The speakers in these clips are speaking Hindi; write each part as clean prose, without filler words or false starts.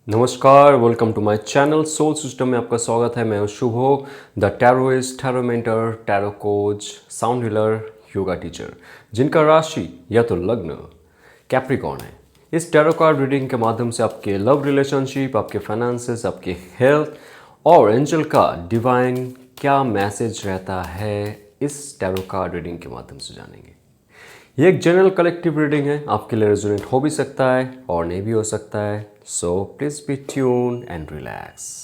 नमस्कार, welcome to my channel soul system में आपका स्वागत है। मैं हूं Shubho, the tarotist, tarot mentor, tarot coach, sound healer, yoga teacher, जिनका राशि या तो लग्न कैप्रिकॉर्न है। इस टैरो कार्ड रीडिंग के माध्यम से आपके लव रिलेशनशिप, आपके फाइनेंसेस, आपके हेल्थ और एंजल का डिवाइन क्या मैसेज रहता है, इस टैरो कार्ड रीडिंग के माध्यम से जानेंगे। ये एक जनरल कलेक्टिव रीडिंग है, आपके लिए रेजोनेट हो भी सकता है और नहीं भी हो सकता है। So please be tune and relax.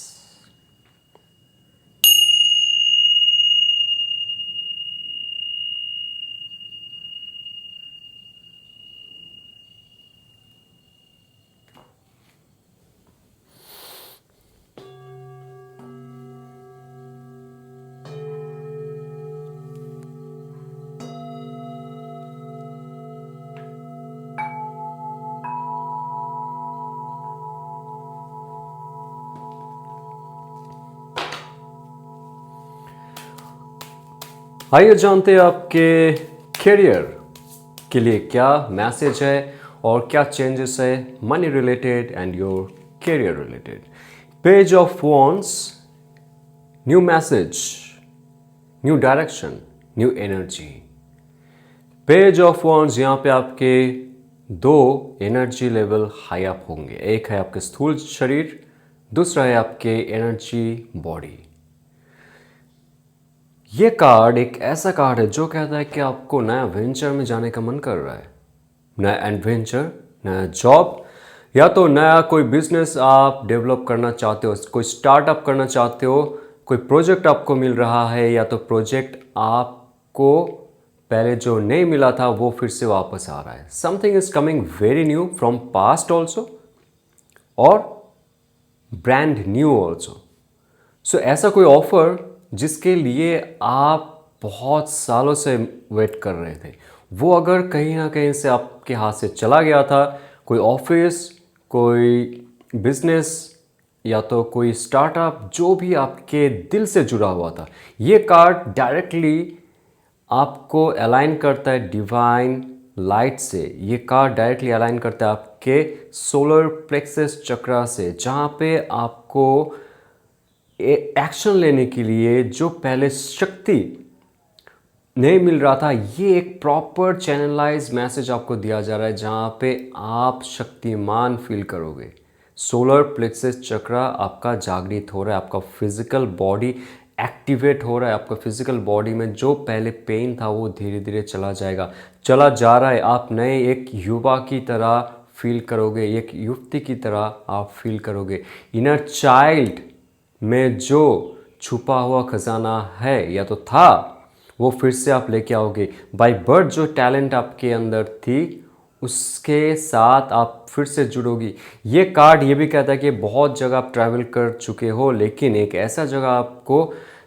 आइए जानते हैं आपके करियर के लिए क्या मैसेज है और क्या चेंजेस है money related and your career related. Page of wands, new message, new direction, new energy. Page of wands, यहाँ पे आपके दो एनर्जी लेवल हाई अप होंगे। एक है आपके स्थूल शरीर, दूसरा है आपके एनर्जी बॉडी। ये कार्ड एक ऐसा कार्ड है जो कहता है कि आपको नया वेंचर में जाने का मन कर रहा है। नया एडवेंचर, नया जॉब, या तो नया कोई बिजनेस आप डेवलप करना चाहते हो, कोई स्टार्टअप करना चाहते हो, कोई प्रोजेक्ट आपको मिल रहा है, या तो प्रोजेक्ट आपको पहले जो नहीं मिला था वो फिर से वापस आ रहा है। Something is coming very new from past also और ब्रांड न्यू ऑल्सो। सो ऐसा कोई ऑफर जिसके लिए आप बहुत सालों से वेट कर रहे थे, वो अगर कहीं ना कहीं से आपके हाथ से चला गया था, कोई ऑफिस, कोई बिजनेस या तो कोई स्टार्टअप, जो भी आपके दिल से जुड़ा हुआ था, ये कार्ड डायरेक्टली आपको अलाइन करता है डिवाइन लाइट से। ये कार्ड डायरेक्टली अलाइन करता है आपके सोलर प्लेक्सस चक्रा से, जहाँ पे आपको एक्शन लेने के लिए जो पहले शक्ति नहीं मिल रहा था, ये एक प्रॉपर चैनलाइज मैसेज आपको दिया जा रहा है, जहाँ पे आप शक्तिमान फील करोगे। सोलर प्लेक्सस चक्रा आपका जागृत हो रहा है, आपका फिजिकल बॉडी एक्टिवेट हो रहा है। आपका फिजिकल बॉडी में जो पहले पेन था वो धीरे धीरे चला जाएगा, चला जा रहा है। आप नए एक युवा की तरह फील करोगे, एक युवती की तरह आप फील करोगे। इनर चाइल्ड में जो छुपा हुआ खजाना है या तो था, वो फिर से आप लेके आओगे। बाय बर्थ जो टैलेंट आपके अंदर थी, उसके साथ आप फिर से जुड़ोगी। ये कार्ड ये भी कहता है कि बहुत जगह आप ट्रैवल कर चुके हो, लेकिन एक ऐसा जगह आपको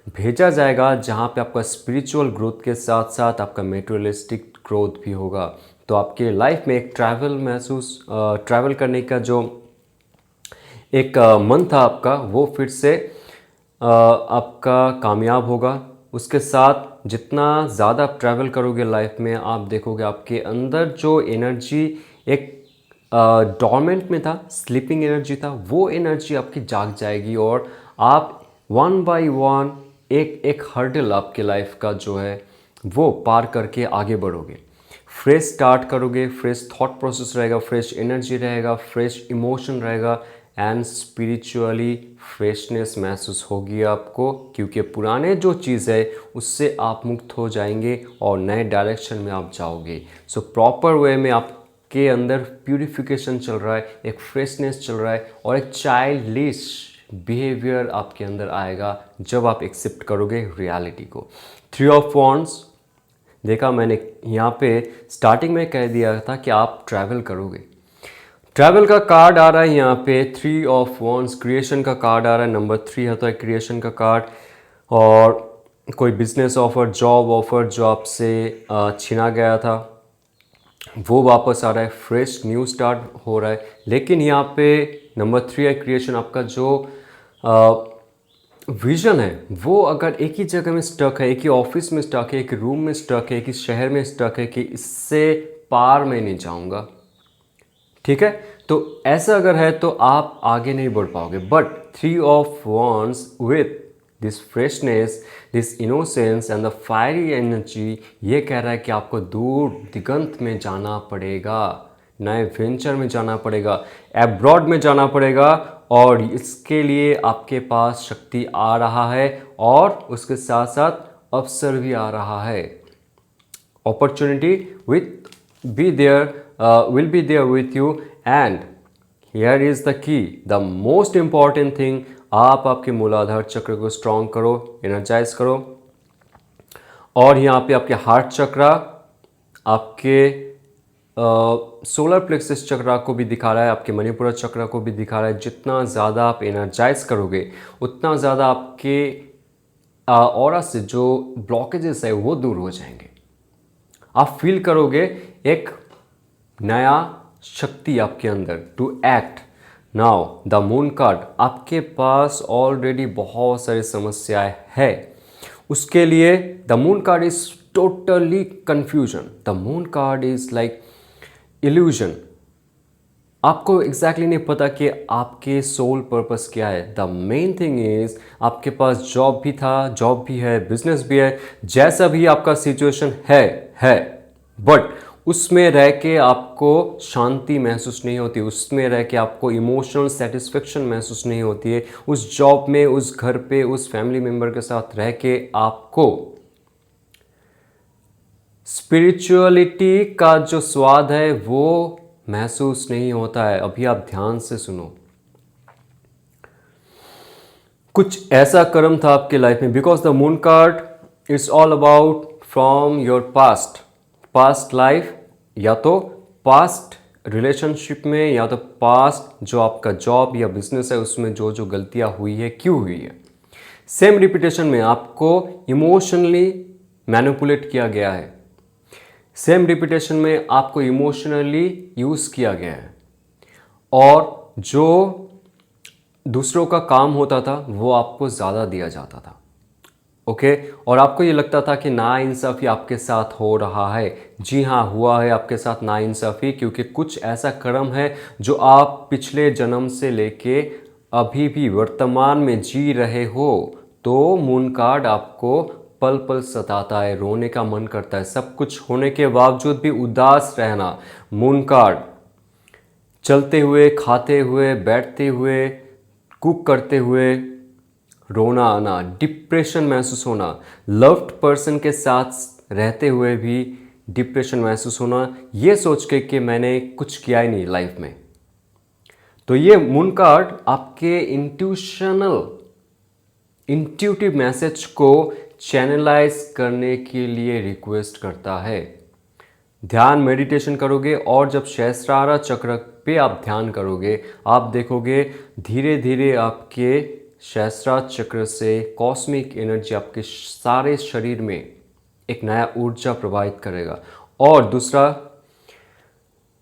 भेजा जाएगा जहाँ पे आपका स्पिरिचुअल ग्रोथ के साथ साथ आपका मेटेरियलिस्टिक ग्रोथ भी होगा। तो आपके लाइफ में एक ट्रैवल करने का जो एक मन था आपका, वो फिर से आपका कामयाब होगा। उसके साथ जितना ज़्यादा आप ट्रैवल करोगे लाइफ में, आप देखोगे आपके अंदर जो एनर्जी एक डॉर्मेंट में था, स्लीपिंग एनर्जी था, वो एनर्जी आपकी जाग जाएगी और आप वन बाय वन एक एक हर्डल आपके लाइफ का जो है वो पार करके आगे बढ़ोगे। फ्रेश स्टार्ट करोगे, फ्रेश थॉट प्रोसेस रहेगा, फ्रेश एनर्जी रहेगा, फ्रेश इमोशन रहेगा एंड स्पिरिचुअली फ्रेशनेस महसूस होगी आपको, क्योंकि पुराने जो चीज़ है उससे आप मुक्त हो जाएंगे और नए डायरेक्शन में आप जाओगे। सो प्रॉपर वे में आपके अंदर प्यूरिफिकेशन चल रहा है, एक फ्रेशनेस चल रहा है और एक चाइल्डिश बिहेवियर आपके अंदर आएगा जब आप एक्सेप्ट करोगे रियलिटी को। थ्री ऑफ वॉन्ड्स देखा मैंने यहाँ पे स्टार्टिंग में कह दिया था कि आप ट्रैवल करोगे। ट्रैवल का कार्ड आ रहा है यहाँ पे, थ्री ऑफ वॉन्ड्स, क्रिएशन का कार्ड आ रहा है। नंबर 3 होता है क्रिएशन का कार्ड। और कोई बिजनेस ऑफर, जॉब ऑफर जो आपसे छीना गया था, वो वापस आ रहा है। फ्रेश न्यू स्टार्ट हो रहा है। लेकिन यहाँ पे नंबर 3 है क्रिएशन। आपका जो विजन है वो अगर एक ही जगह में स्टक है, एक ही ऑफिस में स्टक है, एक रूम में स्टक है, एक ही शहर में स्टक है कि इससे पार मैं नहीं जाऊँगा, ठीक है, तो ऐसा अगर है तो आप आगे नहीं बढ़ पाओगे। But 3 of Wands with this freshness, this innocence and the fiery energy, ये कह रहा है कि आपको दूर दिगंत में जाना पड़ेगा, नए वेंचर में जाना पड़ेगा, एब्रॉड में जाना पड़ेगा, और इसके लिए आपके पास शक्ति आ रहा है और उसके साथ साथ अवसर भी आ रहा है। Opportunity will be there with you, and here is the key, the most important thing, आप आपके मूलाधार चक्र को स्ट्रॉन्ग करो, एनर्जाइज करो। और यहाँ पे आपके हार्ट चक्रा, आपके सोलर प्लेक्सस चक्रा को भी दिखा रहा है, आपके मणिपुर चक्रा को भी दिखा रहा है। जितना ज़्यादा आप एनर्जाइज करोगे उतना ज़्यादा आपके ऑरा से जो ब्लॉकेजेस है वो दूर हो जाएंगे। आप फील करोगे एक नया शक्ति आपके अंदर to act. Now the moon card, आपके पास ऑलरेडी बहुत सारी समस्याएं है, उसके लिए the moon card is totally confusion, the moon card is like illusion. आपको एग्जैक्टली नहीं पता कि आपके सोल पर्पस क्या है। द मेन थिंग इज आपके पास जॉब भी था, जॉब भी है, बिजनेस भी है, जैसा भी आपका सिचुएशन है, बट उसमें रह के आपको शांति महसूस नहीं होती, उसमें रह के आपको इमोशनल सेटिस्फेक्शन महसूस नहीं होती है। उस जॉब में, उस घर पे, उस फैमिली मेम्बर के साथ रह के आपको स्पिरिचुअलिटी का जो स्वाद है वो महसूस नहीं होता है। अभी आप ध्यान से सुनो, कुछ ऐसा कर्म था आपके लाइफ में, because the moon card is all about from your past life, या तो पास्ट रिलेशनशिप में, या तो पास्ट जो आपका जॉब या बिजनेस है उसमें जो जो गलतियां हुई है, क्यों हुई है। सेम रिपीटेशन में आपको इमोशनली मैनिपुलेट किया गया है, सेम रिपीटेशन में आपको इमोशनली यूज़ किया गया है, और जो दूसरों का काम होता था वो आपको ज़्यादा दिया जाता था। ओके और आपको ये लगता था कि नाइंसाफ़ी आपके साथ हो रहा है। जी हाँ, हुआ है आपके साथ नाइंसाफ़ी, क्योंकि कुछ ऐसा कर्म है जो आप पिछले जन्म से लेके अभी भी वर्तमान में जी रहे हो। तो मून कार्ड आपको पल पल सताता है, रोने का मन करता है, सब कुछ होने के बावजूद भी उदास रहना। मून कार्ड चलते हुए, खाते हुए, बैठते हुए, कुक करते हुए रोना आना, डिप्रेशन महसूस होना, लव्ड पर्सन के साथ रहते हुए भी डिप्रेशन महसूस होना, ये सोच के कि मैंने कुछ किया ही नहीं लाइफ में। तो ये मून कार्ड आपके इंट्यूटिव मैसेज को चैनलाइज करने के लिए रिक्वेस्ट करता है। ध्यान मेडिटेशन करोगे और जब सहस्रार चक्र पे आप ध्यान करोगे, आप देखोगे धीरे धीरे आपके सहस्रार चक्र से कॉस्मिक एनर्जी आपके सारे शरीर में एक नया ऊर्जा प्रवाहित करेगा। और दूसरा,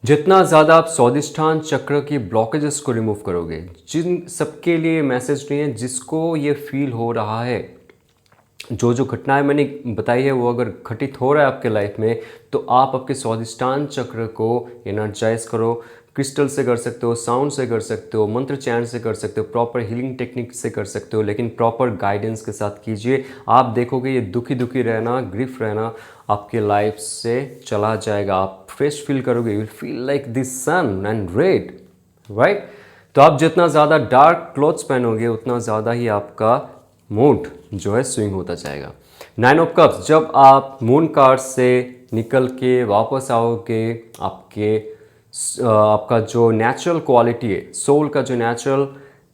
जितना ज़्यादा आप स्वादिष्ठान चक्र की ब्लॉकेजेस को रिमूव करोगे, जिन सबके लिए मैसेज नहीं है, जिसको ये फील हो रहा है, जो जो घटनाएं मैंने बताई है वो अगर घटित हो रहा है आपके लाइफ में, तो आप आपके स्वादिष्ठान चक्र को एनर्जाइज करो। क्रिस्टल से कर सकते हो, साउंड से कर सकते हो, मंत्र चैंट से कर सकते हो, प्रॉपर हीलिंग टेक्निक से कर सकते हो, लेकिन प्रॉपर गाइडेंस के साथ कीजिए। आप देखोगे ये दुखी रहना, ग्रीफ रहना आपके लाइफ से चला जाएगा। आप फ्रेश फील करोगे, you will feel like this sun and red, right. तो आप जितना ज़्यादा डार्क क्लॉथ्स पहनोगे उतना ज़्यादा ही आपका मूड जो है स्विंग होता जाएगा। 9 ऑफ कप्स, जब आप मून कार्ड से निकल के वापस आओगे, आपका जो नेचुरल क्वालिटी है, सोल का जो नेचुरल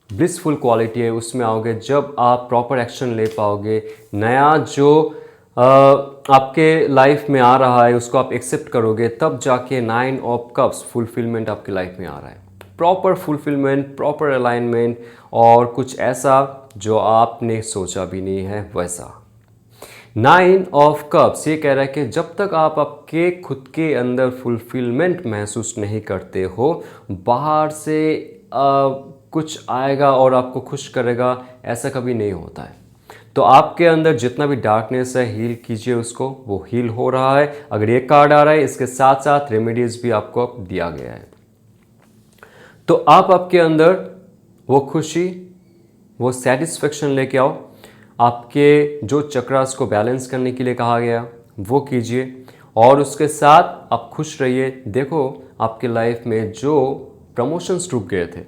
ब्लिसफुल क्वालिटी है, उसमें आओगे, जब आप प्रॉपर एक्शन ले पाओगे, नया जो आपके लाइफ में आ रहा है उसको आप एक्सेप्ट करोगे, तब जाके 9 ऑफ कप्स फुलफिलमेंट आपके लाइफ में आ रहा है। प्रॉपर फुलफिलमेंट, प्रॉपर अलाइनमेंट, और कुछ ऐसा जो आपने सोचा भी नहीं है वैसा। 9 ऑफ कप्स ये कह रहा है कि जब तक आप आपके खुद के अंदर फुलफिलमेंट महसूस नहीं करते हो, बाहर से कुछ आएगा और आपको खुश करेगा, ऐसा कभी नहीं होता है। तो आपके अंदर जितना भी डार्कनेस है, हील कीजिए उसको, वो हील हो रहा है। अगर ये कार्ड आ रहा है, इसके साथ साथ रेमेडीज भी आपको दिया गया है। तो आप आपके अंदर वो खुशी, वो सेटिस्फेक्शन लेके आओ। आपके जो चक्रास को बैलेंस करने के लिए कहा गया वो कीजिए, और उसके साथ आप खुश रहिए। देखो आपके लाइफ में जो प्रमोशंस रुक गए थे,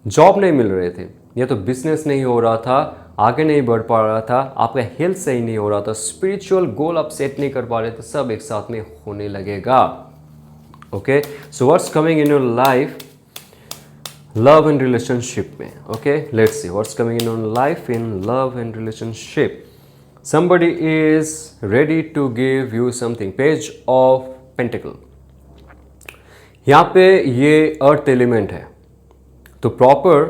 जॉब नहीं मिल रहे थे, या तो बिजनेस नहीं हो रहा था, आगे नहीं बढ़ पा रहा था, आपका हेल्थ सही नहीं हो रहा था, स्पिरिचुअल गोल आप सेट नहीं कर पा रहे थे, सब एक साथ में होने लगेगा। Okay, so what's coming in your life love and relationship में। Okay, let's see what's coming in your life in love and relationship. somebody is ready to give you something, page of pentacle। यहाँ पे ये अर्थ एलिमेंट है, तो प्रॉपर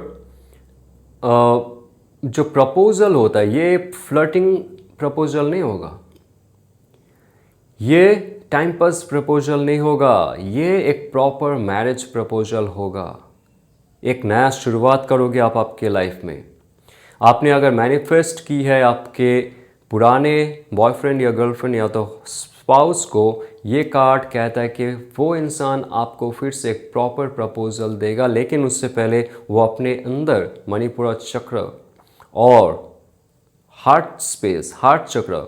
जो प्रपोजल होता है ये फ्लर्टिंग प्रपोजल नहीं होगा, ये टाइम पास प्रपोजल नहीं होगा, ये एक प्रॉपर मैरिज प्रपोजल होगा। एक नया शुरुआत करोगे आप आपके लाइफ में। आपने अगर मैनिफेस्ट की है आपके पुराने बॉयफ्रेंड या गर्लफ्रेंड या तो स्पाउस को, ये कार्ड कहता है कि वो इंसान आपको फिर से एक प्रॉपर प्रपोजल देगा, लेकिन उससे पहले वो अपने अंदर मणिपुरा चक्र और हार्ट स्पेस, हार्ट चक्र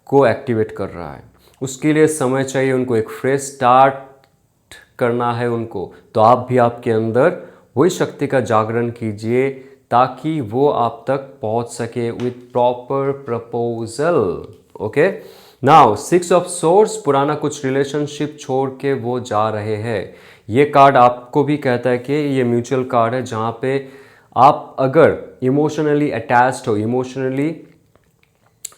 को एक्टिवेट कर रहा है। उसके लिए समय चाहिए उनको, एक फ्रेश स्टार्ट करना है उनको। तो आप भी आपके अंदर वही शक्ति का जागरण कीजिए ताकि वो आप तक पहुंच सके with proper proposal. Okay, now 6 of source, पुराना कुछ रिलेशनशिप छोड़ के वो जा रहे हैं। ये कार्ड आपको भी कहता है कि ये म्यूचुअल कार्ड है, जहाँ पे आप अगर इमोशनली अटैच्ड हो, इमोशनली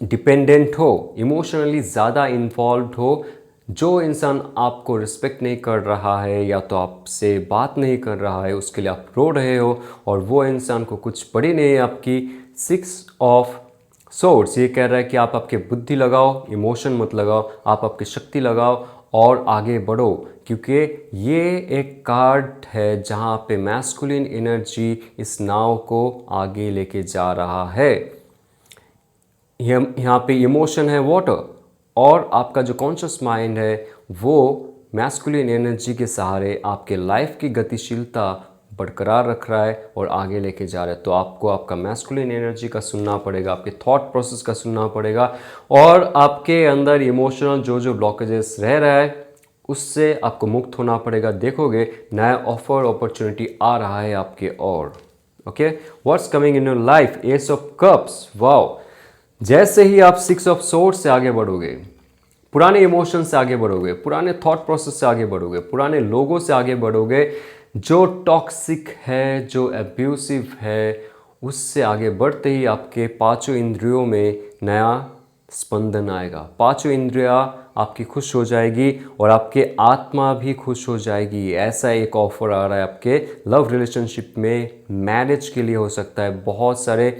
डिपेंडेंट हो, इमोशनली ज़्यादा इन्वॉल्व हो, जो इंसान आपको रिस्पेक्ट नहीं कर रहा है या तो आपसे बात नहीं कर रहा है, उसके लिए आप रो रहे हो, और वो इंसान को कुछ पड़ी नहीं है आपकी। 6 ऑफ सोर्स ये कह रहा है कि आप आपके बुद्धि लगाओ, इमोशन मत लगाओ, आप आपकी शक्ति लगाओ और आगे बढ़ो, क्योंकि ये एक कार्ड है जहाँ पे मैस्कुलिन एनर्जी इस नाव को आगे लेके जा रहा है। यहाँ पे इमोशन है वाटर, और आपका जो कॉन्शियस माइंड है वो मैस्कुलिन एनर्जी के सहारे आपके लाइफ की गतिशीलता बरकरार रख रहा है और आगे लेके जा रहा है। तो आपको आपका मैस्कुलिन एनर्जी का सुनना पड़ेगा, आपके थॉट प्रोसेस का सुनना पड़ेगा, और आपके अंदर इमोशनल जो ब्लॉकेजेस रह रहा है उससे आपको मुक्त होना पड़ेगा। देखोगे नया ऑफर अपॉर्चुनिटी आ रहा है आपके ओर। Okay, what's coming in your life, ace of cups. Wow, जैसे ही आप 6 ऑफ सोर्स से आगे बढ़ोगे, पुराने इमोशन से आगे बढ़ोगे, पुराने थॉट प्रोसेस से आगे बढ़ोगे, पुराने लोगों से आगे बढ़ोगे, जो टॉक्सिक है, जो एब्यूसिव है, उससे आगे बढ़ते ही आपके पांचों इंद्रियों में नया स्पंदन आएगा। पांचों इंद्रियां आपकी खुश हो जाएगी और आपके आत्मा भी खुश हो जाएगी। ऐसा एक ऑफर आ रहा है आपके लव रिलेशनशिप में, मैरिज के लिए हो सकता है। बहुत सारे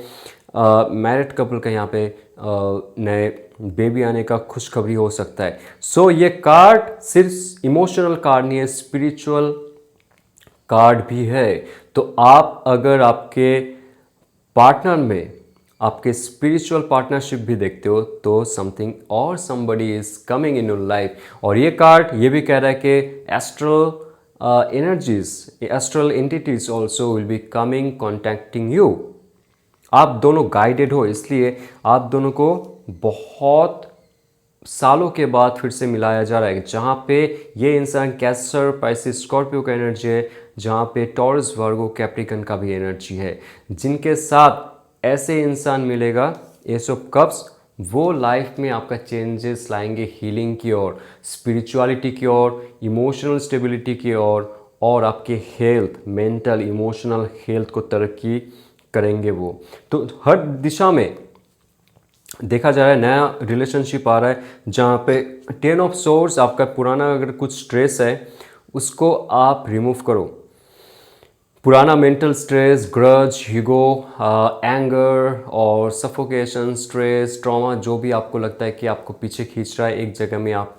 मैरिड कपल का यहाँ पे नए बेबी आने का खुशखबरी हो सकता है। सो ये कार्ड सिर्फ इमोशनल कार्ड नहीं है, स्पिरिचुअल कार्ड भी है। तो आप अगर आपके पार्टनर में आपके स्पिरिचुअल पार्टनरशिप भी देखते हो तो समथिंग और somebody is coming in your life. और ये कार्ड ये भी कह रहा है कि astral energies, astral entities also will be coming contacting you. आप दोनों गाइडेड हो, इसलिए आप दोनों को बहुत सालों के बाद फिर से मिलाया जा रहा है। जहाँ पे ये इंसान कैंसर, पाइसिस, स्कॉर्पियो का एनर्जी है, जहाँ पे टॉरस, वर्गो, कैप्रिकन का भी एनर्जी है, जिनके साथ ऐसे इंसान मिलेगा एस ऑफ कप्स, वो लाइफ में आपका चेंजेस लाएंगे, हीलिंग की ओर, स्पिरिचुअलिटी की ओर, इमोशनल स्टेबिलिटी की ओर, और आपके हेल्थ, मेंटल इमोशनल हेल्थ को तरक्की करेंगे वो। तो हर दिशा में देखा जा रहा है नया रिलेशनशिप आ रहा है, जहाँ पे 10 ऑफ सोर्स, आपका पुराना अगर कुछ स्ट्रेस है उसको आप रिमूव करो। पुराना mental stress, grudge, ego, anger और सफोकेशन, स्ट्रेस, ट्रॉमा, जो भी आपको लगता है कि आपको पीछे खींच रहा है, एक जगह में आप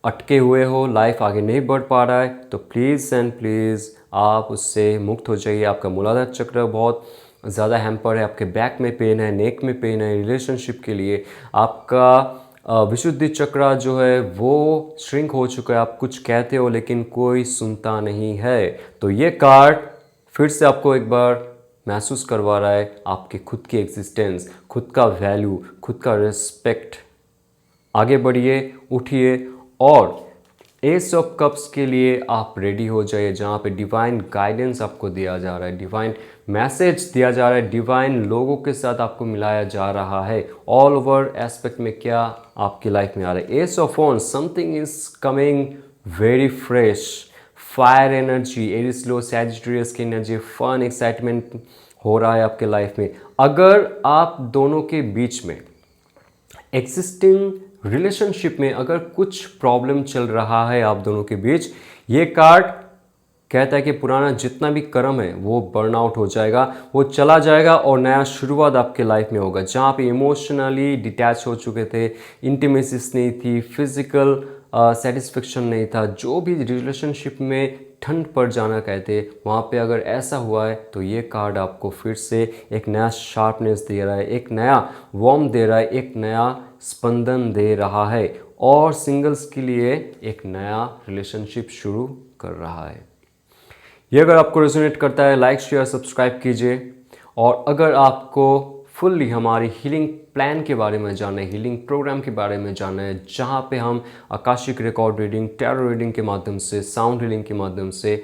अटके हुए हो, लाइफ आगे नहीं बढ़ पा रहा है, तो प्लीज़ एंड प्लीज़ आप उससे मुक्त हो जाइए। आपका मूलाधार चक्र बहुत ज़्यादा हैम्पर है, आपके बैक में पेन है, नेक में पेन है, रिलेशनशिप के लिए आपका विशुद्धि चक्र जो है वो श्रिंक हो चुका है। आप कुछ कहते हो लेकिन कोई सुनता नहीं है। तो ये कार्ड फिर से आपको एक बार महसूस करवा रहा है आपके खुद की एग्जिस्टेंस, खुद का वैल्यू, खुद का रिस्पेक्ट। आगे बढ़िए, उठिए और एस ऑफ कप्स के लिए आप रेडी हो जाइए, जहाँ पे डिवाइन गाइडेंस आपको दिया जा रहा है, डिवाइन मैसेज दिया जा रहा है, डिवाइन लोगों के साथ आपको मिलाया जा रहा है। ऑल ओवर एस्पेक्ट में क्या आपकी लाइफ में आ रहा है? Ace of wands, something is coming very fresh, fire energy, Aries Leo Sagittarius की एनर्जी, फन एक्साइटमेंट हो रहा है आपके लाइफ में। अगर आप दोनों के बीच में एग्जिस्टिंग रिलेशनशिप में अगर कुछ प्रॉब्लम चल रहा है आप दोनों के बीच, ये कार्ड कहता है कि पुराना जितना भी कर्म है वो बर्न आउट हो जाएगा, वो चला जाएगा और नया शुरुआत आपके लाइफ में होगा। जहाँ पे इमोशनली डिटैच हो चुके थे, इंटीमेसीज नहीं थी, फिजिकल सेटिस्फेक्शन नहीं था, जो भी रिलेशनशिप में ठंड पड़ जाना कहते, वहाँ पे अगर ऐसा हुआ है तो ये कार्ड आपको फिर से एक नया शार्पनेस दे रहा है, एक नया वार्म दे रहा है, एक नया स्पंदन दे रहा है और सिंगल्स के लिए एक नया रिलेशनशिप शुरू कर रहा है। ये अगर आपको रेजोनेट करता है, लाइक शेयर सब्सक्राइब कीजिए। और अगर आपको फुल्ली हमारी हीलिंग प्लान के बारे में जानना है, हीलिंग प्रोग्राम के बारे में जानना है, जहाँ पे हम Akashic record reading, tarot reading के माध्यम से, साउंड हीलिंग के माध्यम से,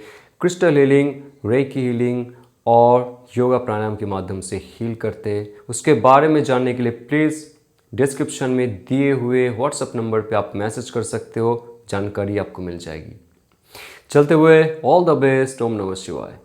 क्रिस्टल हीलिंग, रेकी हीलिंग और योगा प्राणायाम के माध्यम से हील करते हैं, उसके बारे में जानने के लिए प्लीज़ डिस्क्रिप्शन में दिए हुए व्हाट्सएप नंबर पे आप मैसेज कर सकते हो, जानकारी आपको मिल जाएगी। चलते हुए ऑल द बेस्ट, ओम नमः शिवाय।